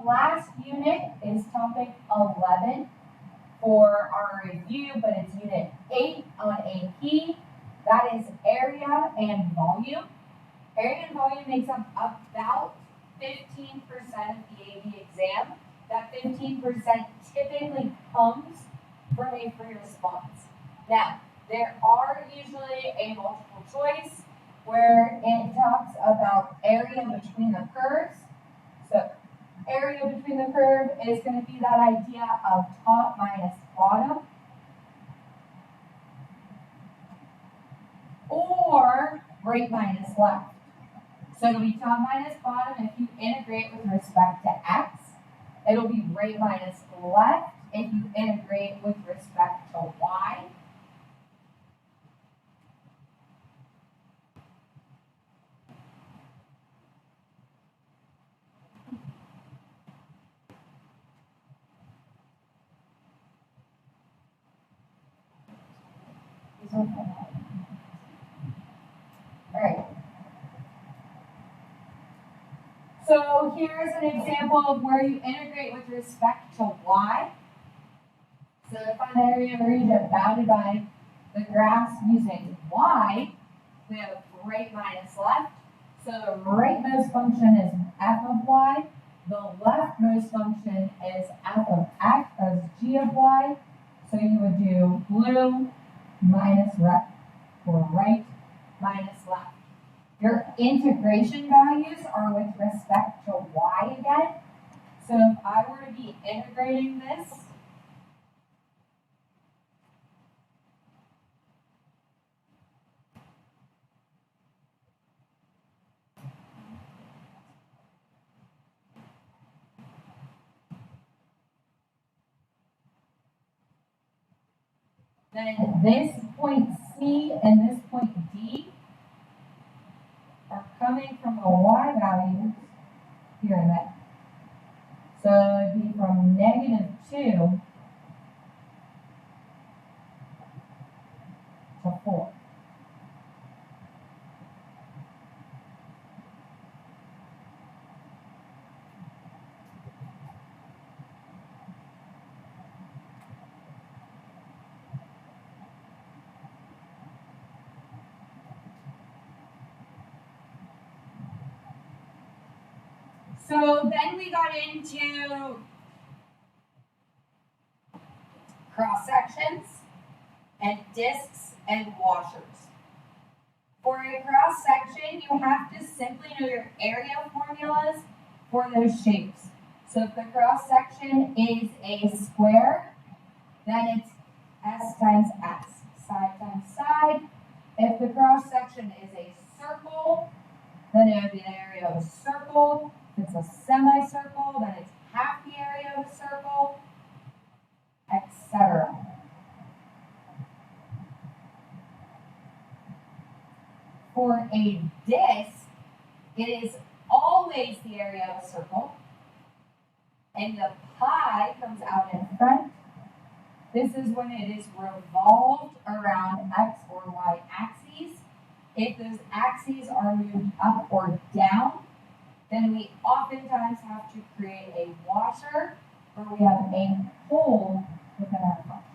last unit is topic 11 for our review, but it's unit 8 on AP. That is area and volume. Area and volume makes up about 15% of the AP exam. That 15% typically comes from a free response. Now, there are usually a multiple choice where it talks about area between the curves. So area between the curve is going to be that idea of top minus bottom. Or right minus left. So it'll be top minus bottom if you integrate with respect to x. It'll be right minus left if you integrate with respect to y. Alright. So here's an example of where you integrate with respect to y. So to find the area of a region bounded by the graphs using y, we have right minus left. So the rightmost function is f of y. The leftmost function is f of x as g of y. So you would do blue minus red, or right minus left. Your integration values are with respect to y again. So if I were to be integrating this, then this point C and this point D are coming from the y values here and there. So it would be from -2 to 4. So then we got into cross sections and discs and washers. For a cross section, you have to simply know your area formulas for those shapes. So if the cross section is a square, then it's S times S, side times side. If the cross section is a circle, then it would be an area of a circle. If it's a semicircle, then it's half the area of a circle, etc. For a disc, it is always the area of a circle, and the pi comes out in front. This is when it is revolved around x or y axes. If those axes are moved up or down, then we oftentimes have to create a washer, or we have a hole within our function.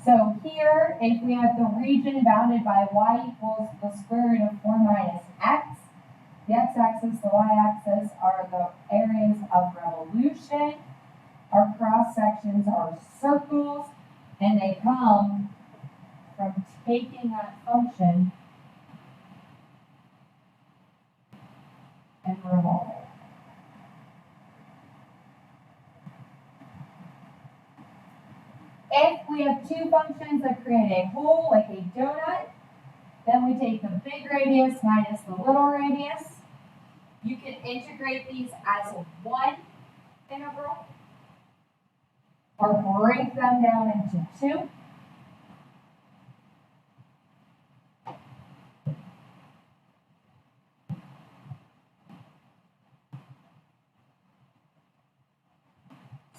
So here, if we have the region bounded by y equals the square root of 4 minus x, the x-axis, the y-axis are the areas of revolution. Our cross-sections are circles, and they come from taking that function and revolving. If we have two functions that create a hole, like a donut, then we take the big radius minus the little radius. You can integrate these as one integral, or break them down into two.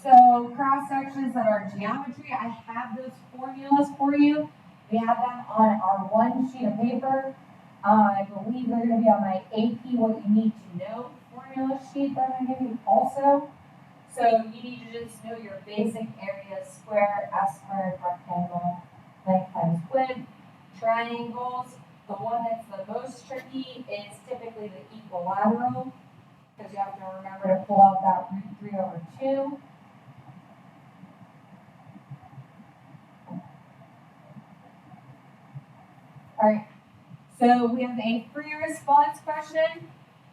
So cross sections that are geometry, I have those formulas for you We have them on our one sheet of paper. I believe they're going to be on my AP What You Need to Know formula sheet that I'm going to give you also. So you need to just know your basic areas: square, S squared, rectangle, length times width, triangles. The one that's the most tricky is typically the equilateral, because you have to remember to pull out that √3/2. All right, so we have a free response question.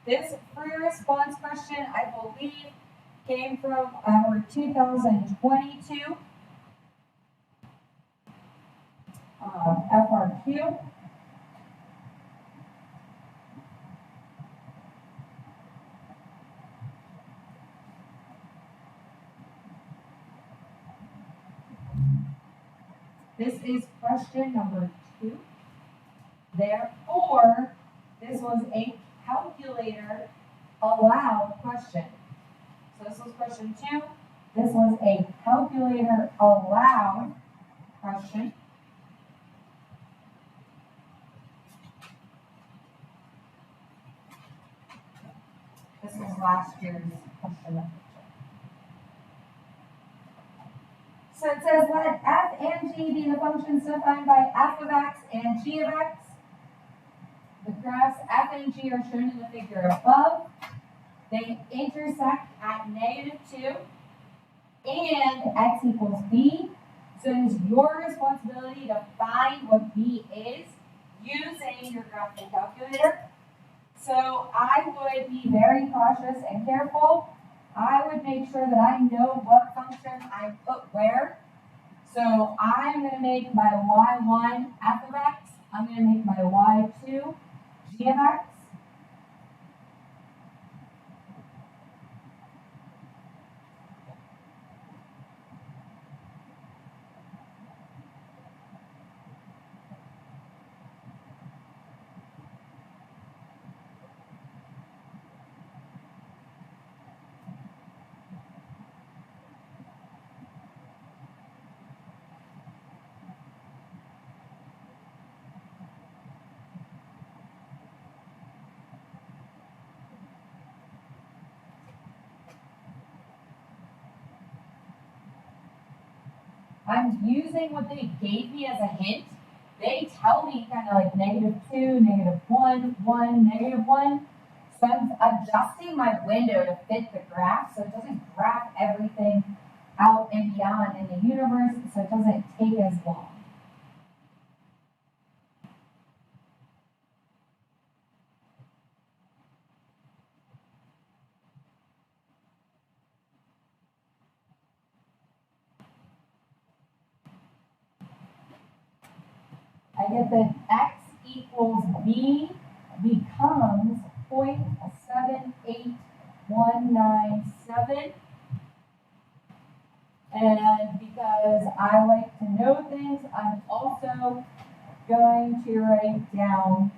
This free response question, I believe, came from our 2022 FRQ. This is question number 2. Therefore, this was a calculator allowed question. So this was question 2. This was a calculator allowed question. This was last year's question. So it says let f and g be the functions defined by f of x and g of x. The graphs f and g are shown in the figure above. They intersect at -2 and x equals b. So it is your responsibility to find what b is using your graphing calculator. So I would be very cautious and careful. I would make sure that I know what function I put where. So I'm going to make my y1 f of x. I'm going to make my y2 g of x. I'm using what they gave me as a hint. They tell me kind of like -2, -1, 1, -1. So I'm adjusting my window to fit the graph so it doesn't graph everything out and beyond in the universe, so it doesn't take as long. I get that x equals b becomes 0.78197. And because I like to know things, I'm also going to write down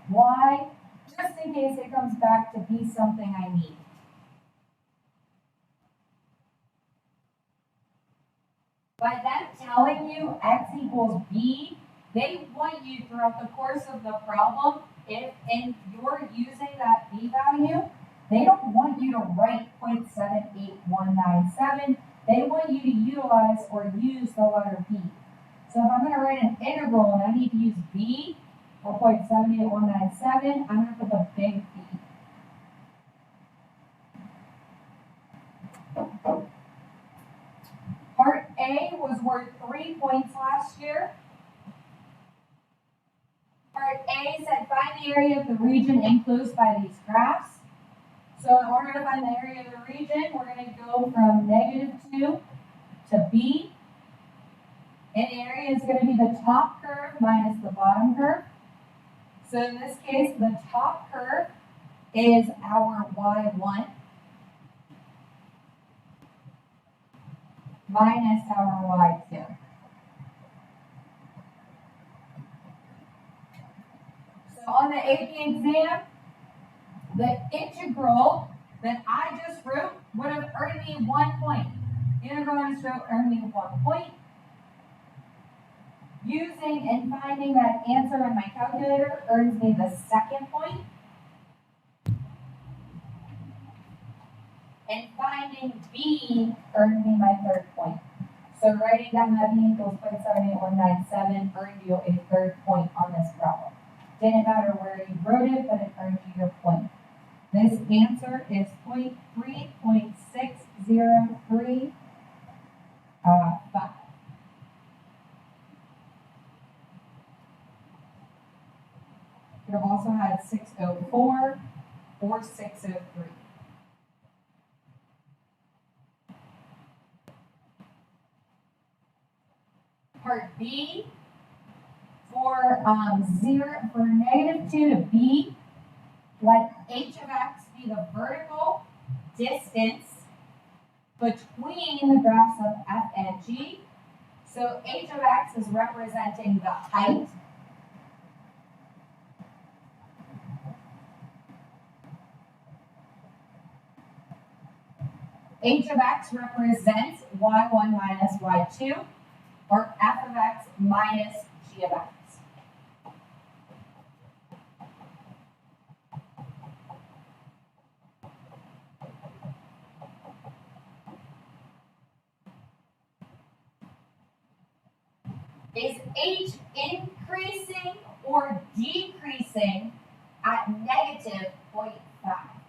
y, just in case it comes back to be something I need. By them telling you x equals b, they want you throughout the course of the problem, if you're using that b value, they don't want you to write 0.78197. They want you to utilize or use the letter b. So if I'm going to write an integral and I need to use b, or 0.78197, I'm going to put the big B. Part A was worth 3 points last year. Part A said find the area of the region enclosed by these graphs. So in order to find the area of the region, we're going to go from -2 to B. And the area is going to be the top curve minus the bottom curve. So in this case, the top curve is our y1 minus our y2. So on the AP exam, the integral that I just wrote would have earned me 1 point. The integral I just wrote earned me 1 point. Using and finding that answer in my calculator earns me the second point. And finding B earned me my third point. So writing down that B equals 0.78197 earned you a third point on this problem. Didn't matter where you wrote it, but it earned you your point. This answer is 3.603. Could have also had 604 or 603. Part B, for -2 to B, let h of x be the vertical distance between the graphs of f and g. So h of x is representing the height. H of x represents y1 minus y2, or f of x minus g of x. Is h increasing or decreasing at -0.5?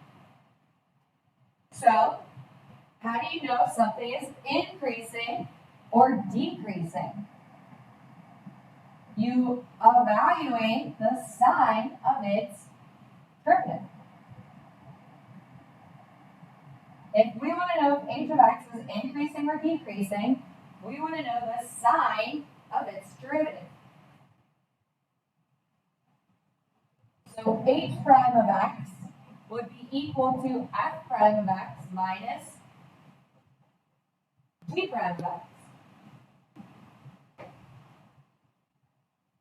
So, how do you know something is increasing or decreasing? You evaluate the sign of its derivative. If we want to know if h of x is increasing or decreasing, we want to know the sign of its derivative. So h prime of x would be equal to f prime of x minus g prime of x.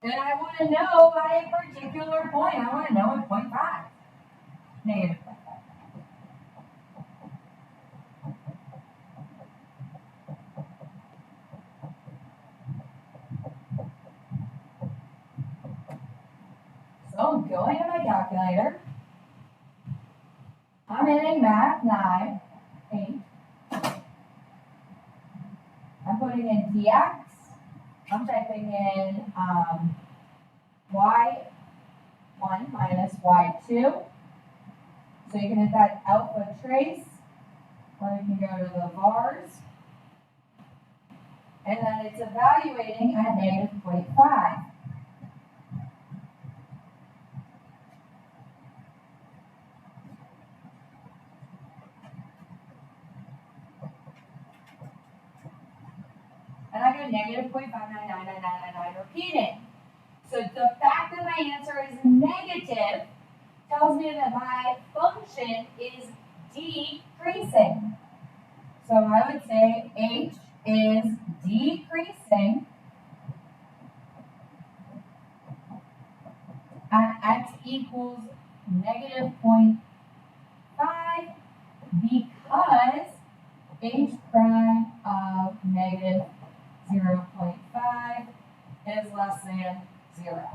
And I want to know at a particular point. I want to know at 0.5. Negative 0.5. So I'm going to my calculator. I'm hitting math 9, 8. I'm putting in dx. I'm typing in y1 minus y2. So you can hit that alpha trace, or you can go to the vars. And then it's evaluating at -0.5. And I got -0.5999999 repeating. So the fact that my answer is negative tells me that my function is decreasing. So I would say h is decreasing at x equals -0.5 because h prime of -0.5 is less than 0.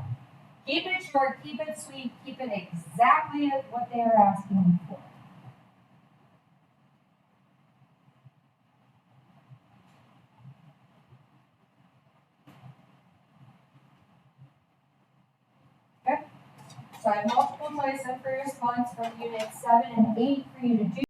Keep it short, keep it sweet, keep it exactly what they are asking you for. Okay, so I have multiple choice and free response from units 7 and 8 for you to do.